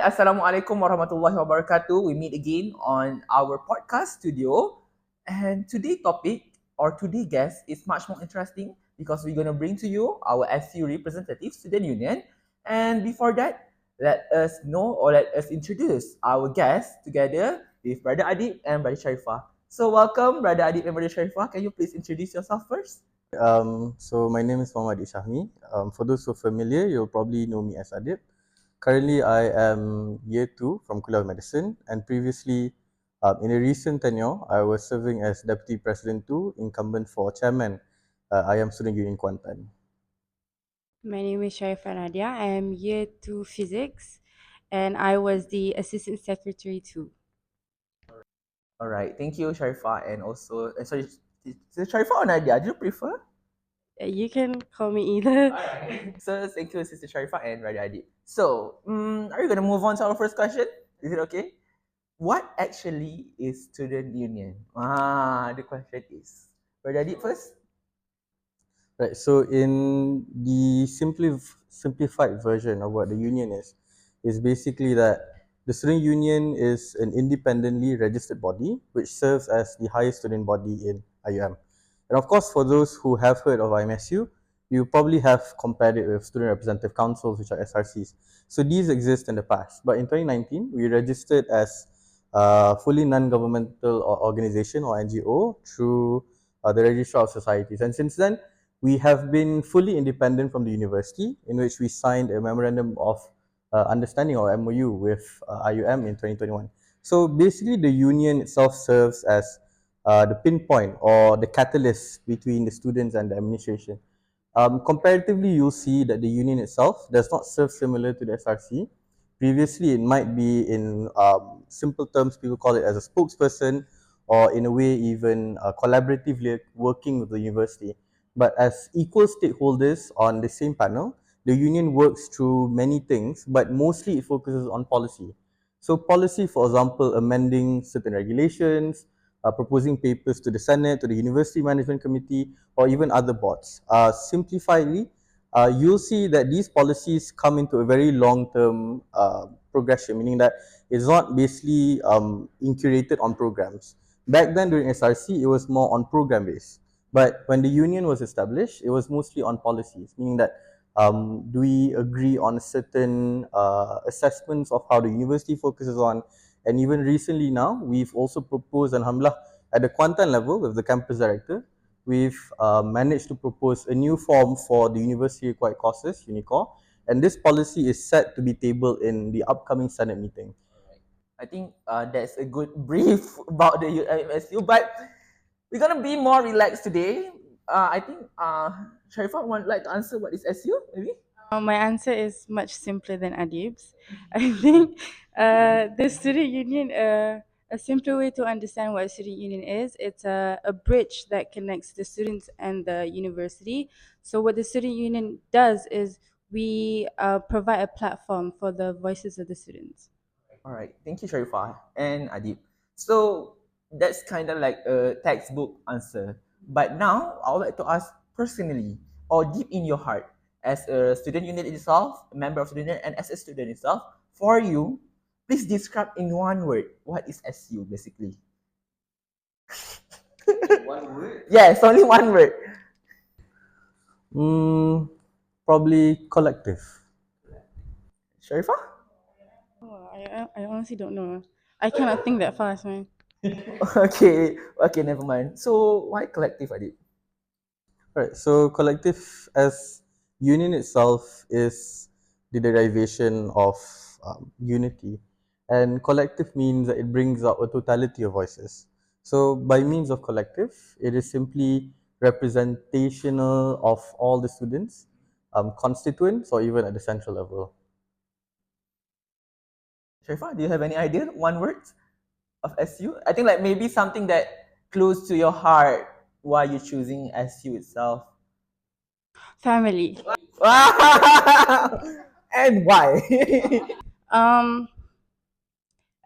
Assalamualaikum warahmatullahi wabarakatuh. We meet again on our podcast studio. And today topic or today guest is much more interesting because we're going to bring to you our SU representative, Student Union. And before that, let us know or let us introduce our guests together with Brother Adib and Brother Sharifah. So welcome, Brother Adib and Brother Sharifah. Can you please introduce yourself first? So my name is Adib Syahmi. For those who are familiar, you'll probably know me as Adib. Currently, I am year 2 from Kuliah of Medicine, and previously, in a recent tenure, I was serving as Deputy President 2, incumbent for Chairman I am Student Union Kuantan. My name is Sharifah Nadia. I am year 2 physics and I was the assistant secretary too. All right. Thank you, Sharifah, and also sorry, is it Sharifah or Nadia? Do you prefer? You can call me either. Alright. So thank you, Sister Sharifah and Brother Adib. So, are we gonna move on to our first question? Is it okay? What actually is student union? The question is. Brother Adib first. Right. So in the simplified version of what the union is basically that the student union is an independently registered body which serves as the highest student body in IUM. And of course, for those who have heard of IMSU, you probably have compared it with student representative councils, which are SRCs. So these exist in the past. But in 2019, we registered as a fully non-governmental organization or NGO through the Registrar of Societies. And since then, we have been fully independent from the university, in which we signed a memorandum of understanding or MOU with IUM in 2021. So basically, the union itself serves as the pinpoint or the catalyst between the students and the administration. Comparatively, you'll see that the union itself does not serve similar to the SRC. Previously, it might be in simple terms, people call it as a spokesperson, or in a way, even collaboratively working with the university. But as equal stakeholders on the same panel, the union works through many things, but mostly it focuses on policy. So policy, for example, amending certain regulations, proposing papers to the Senate, to the University Management Committee, or even other boards. Simplifiedly, you'll see that these policies come into a very long-term progression, meaning that it's not basically incurated on programs. Back then during SRC, it was more on program based. But when the union was established, it was mostly on policies, meaning that do we agree on certain assessments of how the university focuses on. And even recently now, we've also proposed, alhamdulillah, at the Kuantan level with the campus director, we've managed to propose a new form for the university required courses, UNICOR, and this policy is set to be tabled in the upcoming Senate meeting. I think that's a good brief about the UMSU, but we're gonna be more relaxed today. I think Sharifah would like to answer what is SU, maybe? My answer is much simpler than Adib's. I think the student union, a simpler way to understand what a student union is, it's a bridge that connects the students and the university. So what the student union does is we provide a platform for the voices of the students. All right, thank you, Sharifah and Adib. So that's kind of like a textbook answer. But now I would like to ask personally or deep in your heart, as a student unit itself, a member of student unit, and as a student itself, for you, please describe in one word what is SU basically. One word? Yes, only one word. Probably collective. Sharifah? Oh, I honestly don't know. I cannot think that fast, man. Okay, never mind. So why collective, Adib? Right. So collective as union itself is the derivation of unity, and collective means that it brings out a totality of voices. So by means of collective, it is simply representational of all the students, constituents, or even at the central level. Sharifah, do you have any idea? One word of SU? I think like maybe something that close to your heart why you choosing SU itself. Family. And why? Um,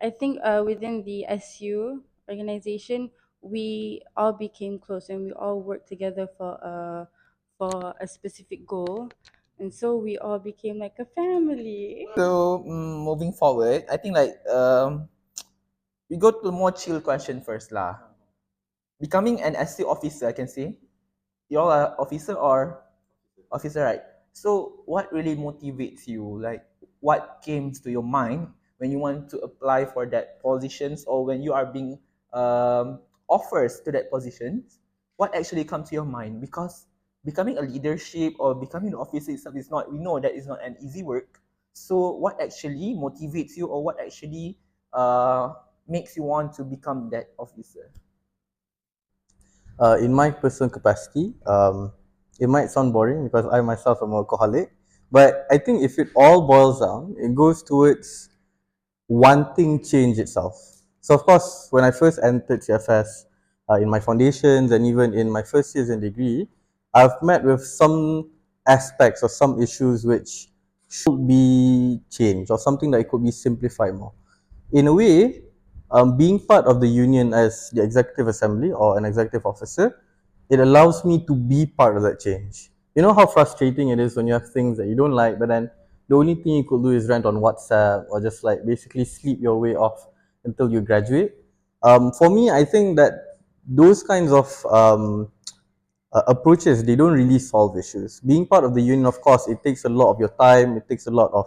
I think within the SU organization, we all became close and we all worked together for a specific goal. and so we all became like a family. So moving forward, I think like we go to more chill question first lah. Becoming an SC officer, I can say. You're a officer or officer, right? So what really motivates you? Like what came to your mind when you want to apply for that positions or when you are being offers to that positions? What actually comes to your mind? Because becoming a leadership or becoming an officer itself is not, we know that is not an easy work. So what actually motivates you or what actually makes you want to become that officer? In my personal capacity, it might sound boring because I myself am a workaholic, but I think if it all boils down, it goes towards wanting change itself. So of course, when I first entered CFS, in my foundations and even in my first years in degree, I've met with some aspects or some issues which should be changed or something that it could be simplified more. In a way, being part of the union as the executive assembly or an executive officer, it allows me to be part of that change. You know how frustrating it is when you have things that you don't like, but then the only thing you could do is rant on WhatsApp or just like basically sleep your way off until you graduate. For me, I think that those kinds of approaches, they don't really solve issues. Being part of the union, of course, it takes a lot of your time, it takes a lot of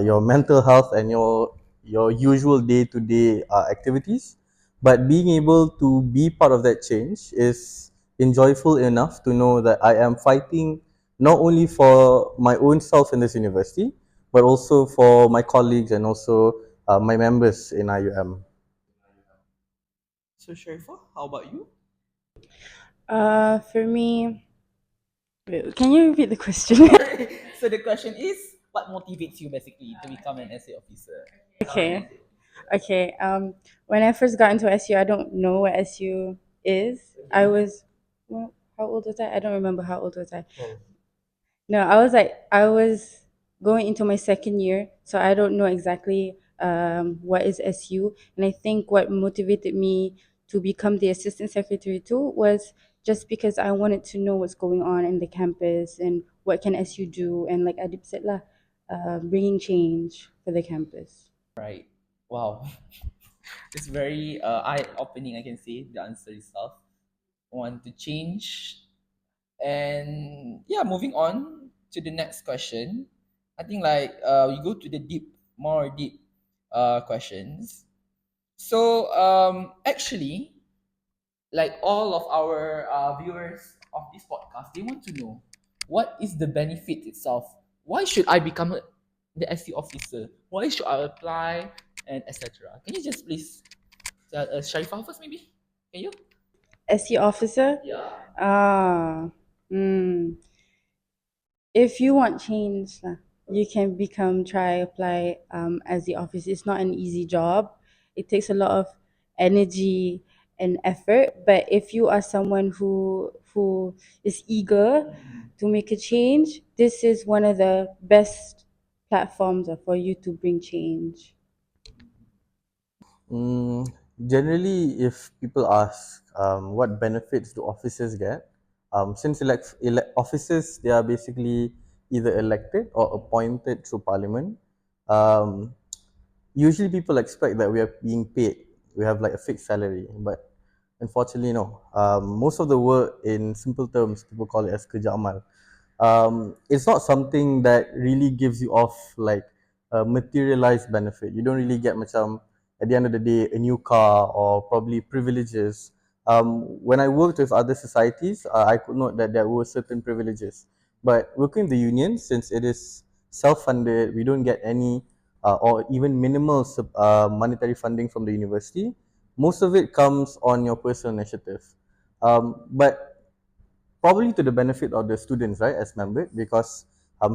your mental health and your usual day-to-day activities. But being able to be part of that change is enjoyable enough to know that I am fighting not only for my own self in this university, but also for my colleagues and also my members in IUM. So Sharifah, how about you? For me, wait, can you repeat the question? So the question is, what motivates you basically to become an SA officer? Okay. Okay. When I first got into SU, I don't know what SU is. I was, well, how old was I? I don't remember how old was I. No, I was going into my second year, so I don't know exactly what is SU. And I think what motivated me to become the assistant secretary too was just because I wanted to know what's going on in the campus and what can SU do, and like Adib said lah, bringing change for the campus. Right. Wow. It's very eye-opening, I can say, the answer itself. Want to change. And yeah, moving on to the next question. I think like we go to the more deep questions. So actually, like all of our viewers of this podcast, they want to know what is the benefit itself. Why should I become the SC officer? Why should I apply and etc. Can you just please tell Sharifah first, maybe? Can you? SU officer? Yeah. Ah, mm. If you want change, lah, you can apply as the officer. It's not an easy job. It takes a lot of energy and effort. But if you are someone who is eager to make a change, this is one of the best platforms for you to bring change. Mm, Generally, if people ask what benefits do officers get, since officers, they are basically either elected or appointed through parliament. Um, Usually, people expect that we are being paid. We have like a fixed salary, but unfortunately, no. Most of the work, in simple terms, people call it as kerja amal. It's not something that really gives you off like a materialized benefit. You don't really get macam at the end of the day a new car or probably privileges. When I worked with other societies, I could note that there were certain privileges. But working in the union, since it is self-funded, we don't get any or even minimal monetary funding from the university. Most of it comes on your personal initiative. But probably to the benefit of the students, right, as members, because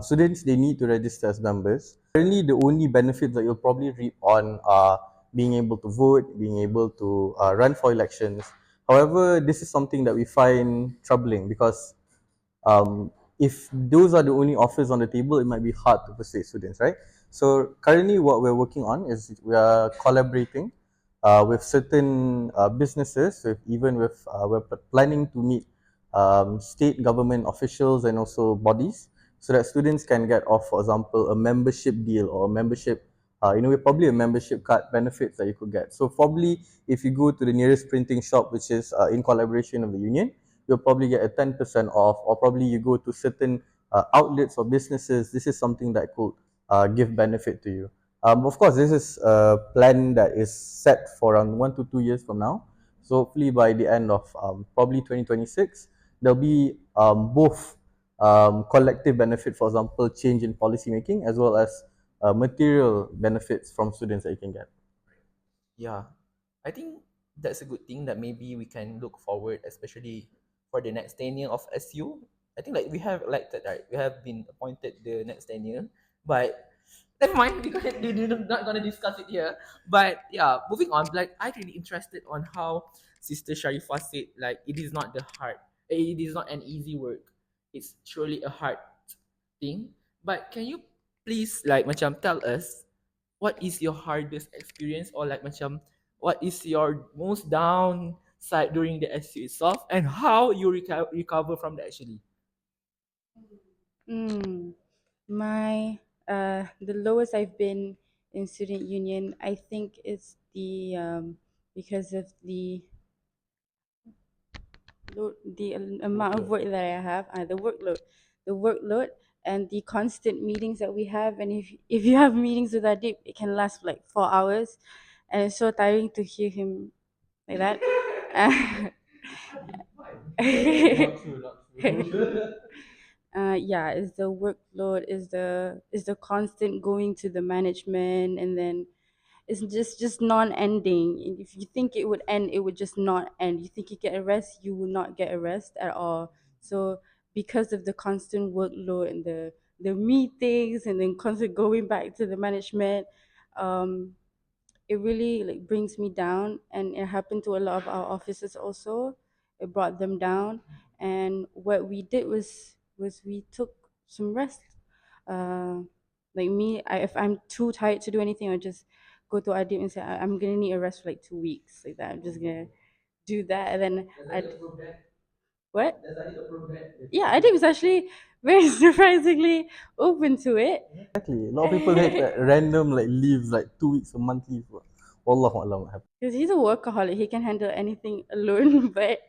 students, they need to register as members. Currently, the only benefits that you'll probably reap on are being able to vote, being able to run for elections. However, this is something that we find troubling because if those are the only offers on the table, it might be hard to persuade students, right? So currently, what we're working on is we are collaborating with certain businesses, we're planning to meet state government officials and also bodies so that students can get off, for example, a membership deal or a membership, probably a membership card benefits that you could get. So probably if you go to the nearest printing shop, which is in collaboration of the union, you'll probably get a 10% off, or probably you go to certain outlets or businesses. This is something that could give benefit to you. Of course, this is a plan that is set for around 1 to 2 years from now. So hopefully by the end of probably 2026, there'll be both collective benefit, for example, change in policy making, as well as material benefits from students that you can get. Yeah, I think that's a good thing that maybe we can look forward, especially for the next tenure of SU. I think like we have elected, right? We have been appointed the next tenure, but never mind. We're not gonna discuss it here. But yeah, moving on. Like I really interested on how Sister Sharifah said like it is not the hard. It is not an easy work. It's truly a hard thing. But can you please like macam tell us what is your hardest experience, or like macam what is your most downside during the SU itself, and how you recover from that actually? Mm, my the lowest I've been in student union, I think it's the because of the amount of work that I have, the workload, and the constant meetings that we have. And if you have meetings with Adib, it can last like 4 hours, and it's so tiring to hear him like that. Yeah, is the workload, is the constant going to the management, and then it's just non-ending. And if you think it would end, it would just not end. You think you get a rest, you will not get a rest at all. So because of the constant workload and the meetings, and then constant going back to the management, um it really like brings me down, and it happened to a lot of our officers also. It brought them down, and what we did was we took some rest. uh like me, if I'm too tired to do anything, I just go to Adib and say, I'm gonna need a rest for like 2 weeks, like that. I'm just gonna do that, and then I what yeah, Adib is actually very surprisingly open to it. Exactly. A lot of people take like, random like leaves, like 2 weeks, a month leave. Wallahu alam what happened. Because he's a workaholic, he can handle anything alone. But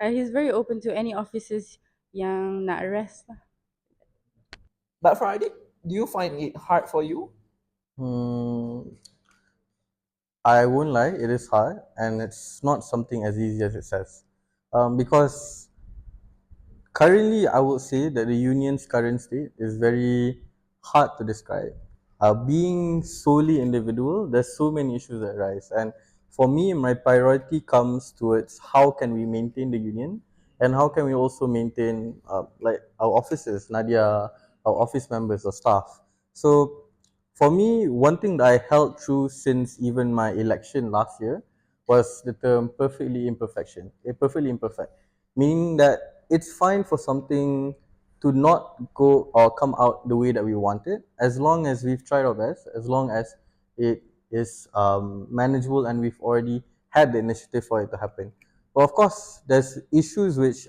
he's very open to any officers yang nak rest lah. But for Adik, do you find it hard for you? Hmm, I won't lie, it is hard, and it's not something as easy as it says. Because currently, I would say that the union's current state is very hard to describe. Being solely individual, there's so many issues that rise, and for me, my priority comes towards how can we maintain the union, and how can we also maintain like our officers, Nadia, our office members or staff. So for me, one thing that I held true since even my election last year was the term perfectly imperfect, meaning that it's fine for something to not go or come out the way that we want it, as long as we've tried our best, as long as it is manageable and we've already had the initiative for it to happen. But of course, there's issues which,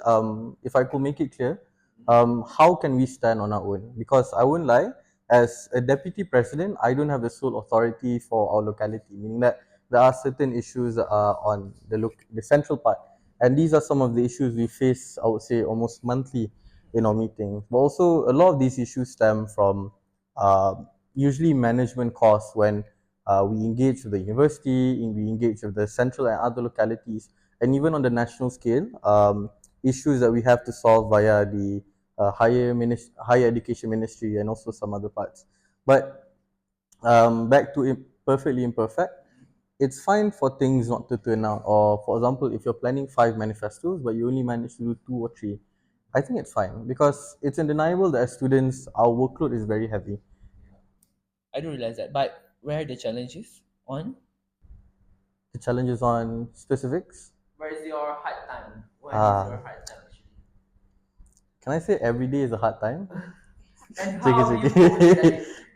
if I could make it clear, how can we stand on our own? Because I won't lie, as a deputy president, I don't have the sole authority for our locality, meaning that there are certain issues that are on the central part, and these are some of the issues we face, I would say, almost monthly in our meetings. But also, a lot of these issues stem from uh, usually management costs when we engage with the university, we engage with the central and other localities, and even on the national scale, issues that we have to solve via the higher education ministry and also some other parts. But back to perfectly imperfect, it's fine for things not to turn out. Or for example, if you're planning 5 manifestos but you only manage to do 2 or 3, I think it's fine, because it's undeniable that as students, our workload is very heavy. I don't realize that. But where are the challenges on? The challenges on specifics. Where is your hard time? What is your Ah, hard time actually? can I say every day is a hard time? And Cheeky, how do you cheeky. cope with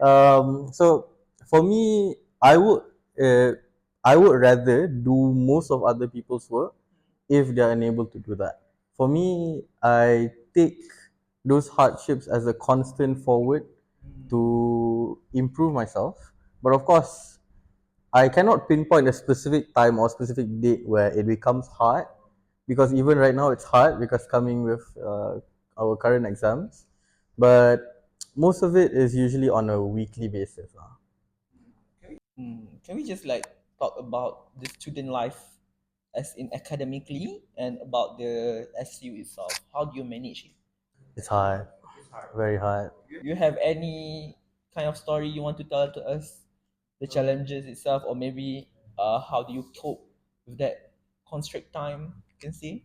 that? So for me, uh, I would rather do most of other people's work if they are unable to do that. For me, I take those hardships as a constant forward to improve myself. But of course, I cannot pinpoint a specific time or specific date where it becomes hard, because even right now it's hard because coming with our current exams. But most of it is usually on a weekly basis. Can we just like talk about the student life as in academically and about the SU itself? How do you manage it? It's hard, very hard. You have any kind of story you want to tell to us? The challenges itself, or maybe how do you cope with that constrict time? You can see.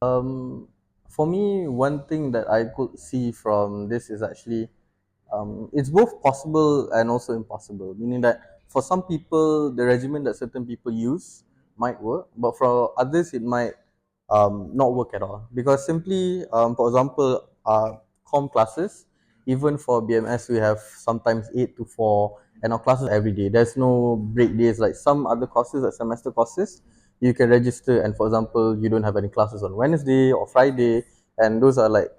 For me, one thing that I could see from this is actually it's both possible and also impossible. Meaning that for some people, the regimen that certain people use might work, but for others, it might not work at all. Because simply, for example, com classes, even for BMS, we have sometimes 8 to 4, and our classes every day. There's no break days like some other courses, like semester courses. You can register, and for example, you don't have any classes on Wednesday or Friday, and those are like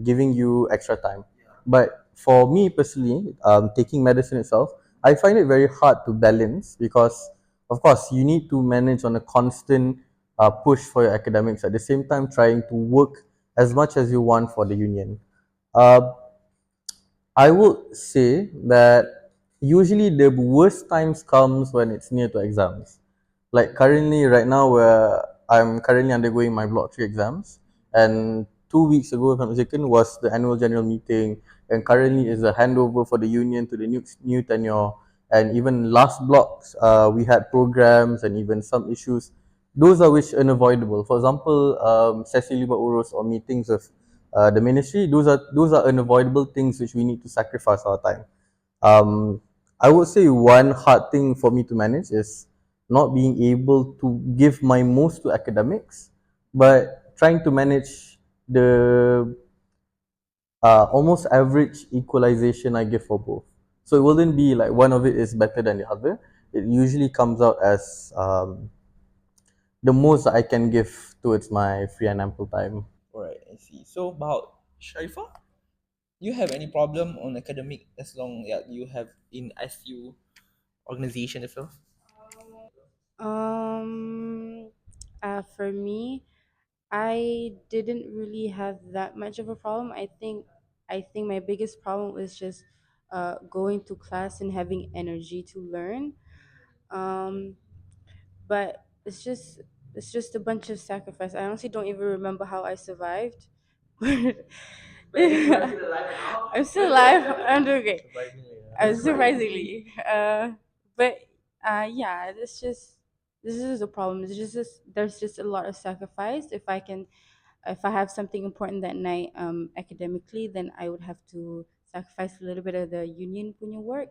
giving you extra time. But for me personally, taking medicine itself, I find it very hard to balance because, of course, you need to manage on a constant push for your academics at the same time trying to work as much as you want for the union. Uh, I would say that usually the worst times comes when it's near to exams. Like currently, right now, where I'm currently undergoing my Block 3 exams, and 2 weeks ago, if I'm not mistaken, was the annual general meeting, and currently is a handover for the union to the new tenure, and even last blocks, we had programs and even some issues. Those are which unavoidable. For example, sesi lima urus or meetings of the ministry. Those are unavoidable things which we need to sacrifice our time. Um, I would say one hard thing for me to manage is not being able to give my most to academics, but trying to manage the almost average equalization I give for both. So it wouldn't be like one of it is better than the other. It usually comes out as the most that I can give towards my free and ample time. Alright, I see. So about Sharifah, you have any problem on academic as long as you have in SU organization itself? Um, for me, I didn't really have that much of a problem. I think my biggest problem was just going to class and having energy to learn. Um, but it's just a bunch of sacrifice. I honestly don't even remember how I survived. I'm still alive. I'm doing great. Surprisingly. But yeah, this is a problem. It's just there's just a lot of sacrifice. If I have something important that night, academically, then I would have to sacrifice a little bit of the union punya work.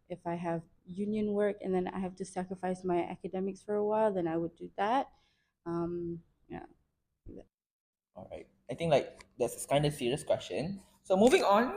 If I have union work and then I have to sacrifice my academics for a while, then I would do that. Yeah. All right. I think like that's kind of serious question. So moving on,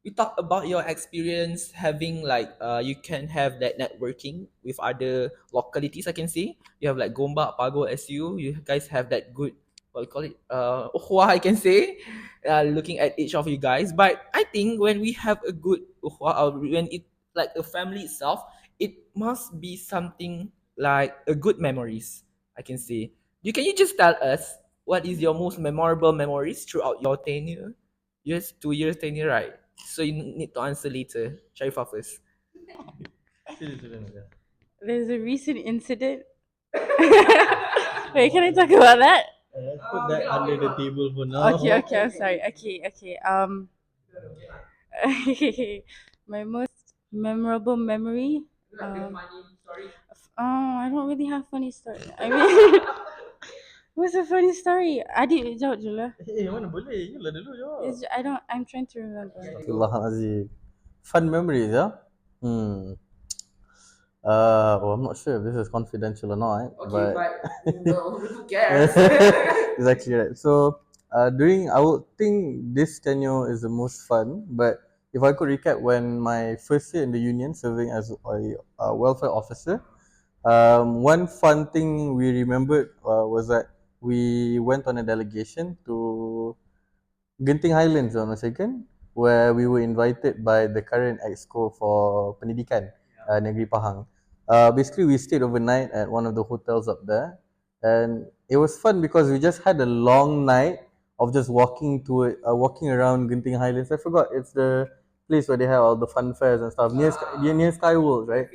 we talk about your experience having like you can have that networking with other localities. I can see you have like Gombak, Pago, SU. You guys have that good what we call it uhwa, I can say, looking at each of you guys. But I think when we have a good uhwa, or when it like a family itself, it must be something like a good memories. I can say. Can you just tell us what is your most memorable memories throughout your tenure? Yes, 2 years tenure, right? So you need to answer later. Sharifah first. There's a recent incident. Wait, can I talk about that? Put that under the table for now. Okay, okay, I'm sorry. Okay. My most memorable memory. I don't really have funny story. I mean, what's a funny story? Adib, jawab dulu lah. Mana boleh? You lah dulu jawab. I don't. I'm trying to remember. Astaghfirullahalazim. Fun memories, yeah? Hmm. I'm not sure if this is confidential or not, but who cares? exactly right. So, I would think this tenure is the most fun. But if I could recap, when my first year in the union, serving as a welfare officer, one fun thing we remembered was that we went on a delegation to Genting Highlands, if I'm not mistaken, where we were invited by the current exco for Pendidikan, Negeri Pahang. Basically, we stayed overnight at one of the hotels up there, and it was fun because we just had a long night of just walking around Genting Highlands. I forgot, it's the place where they have all the fun fairs and stuff near Sky World, right?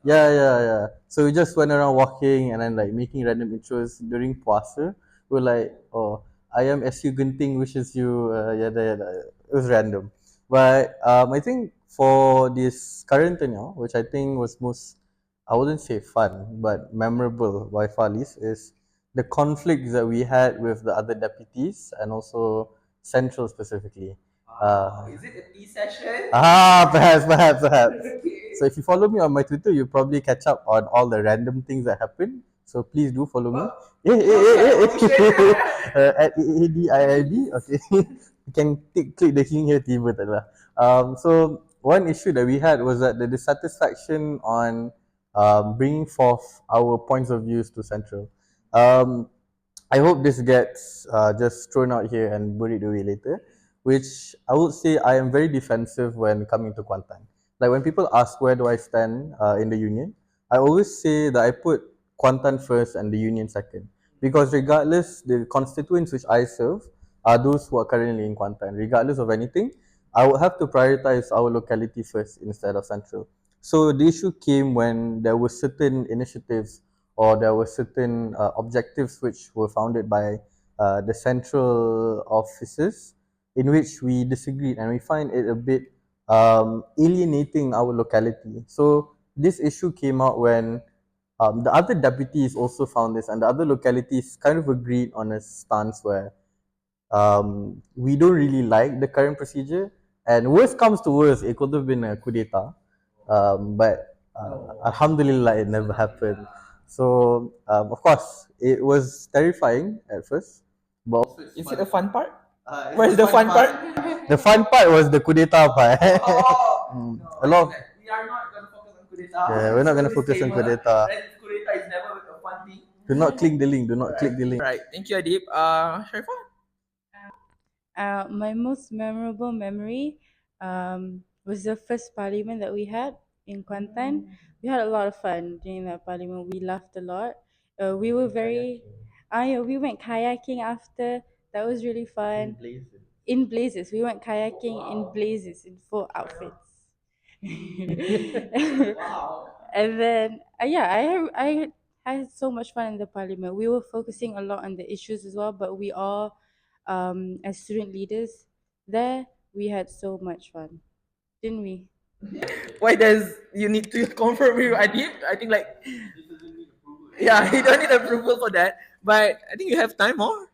Yeah. So we just went around walking and then like making random intros during puasa. We're like, oh, I am SU Genting wishes you yada. It was random. But I think for this current tenure, which I think was most, I wouldn't say fun, but memorable by far least, is the conflicts that we had with the other deputies and also Central specifically. Is it a tea session? Perhaps. Okay. So if you follow me on my Twitter, you'll probably catch up on all the random things that happen. So please do follow me. At AADIIB. Okay. You can click the link here tiba tak lah. So one issue that we had was that the dissatisfaction on bringing forth our points of views to Central. I hope this gets just thrown out here and buried away later, which I would say I am very defensive when coming to Kuantan. Like when people ask where do I stand in the union, I always say that I put Kuantan first and the union second. Because regardless, the constituents which I serve are those who are currently in Kuantan. Regardless of anything, I would have to prioritize our locality first instead of Central. So the issue came when there were certain initiatives or there were certain objectives which were founded by the central offices in which we disagreed, and we find it a bit alienating our locality. So this issue came out when the other deputies also found this, and the other localities kind of agreed on a stance where we don't really like the current procedure, and worst comes to worst, it could have been a coup d'etat, but alhamdulillah, it never happened. So of course, it was terrifying at first, but also Is it a fun part? Where's the fun part? the fun part was the coup d'etat part. Oh, A lot of, we are not going to focus on coup d'etat. yeah, we're not going to focus on coup d'etat. Coup d'etat is never a fun thing. Do not click the link. Do not click the link. Right. Thank you, Adib. Sharifah? My most memorable memory was the first parliament that we had in Kuantan. We had a lot of fun during that parliament. We laughed a lot. We were very, we went kayaking after. That was really fun. In blazers. We went kayaking in blazers in full outfits. Wow. And then, I had so much fun in the parliament. We were focusing a lot on the issues as well, but we all, as student leaders there, we had so much fun, didn't we? Why does you need to confirm with Adib? I think like, yeah, you don't need approval for that. But I think you have time more.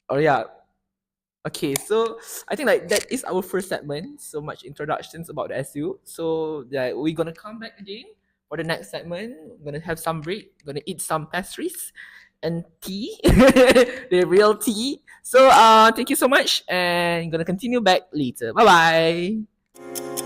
Oh yeah. Okay, so I think like that is our first segment. So much introductions about the SU. So that we're gonna come back again for the next segment. We're gonna have some break. Gonna eat some pastries and tea, the real tea. So thank you so much, and gonna continue back later. Bye bye.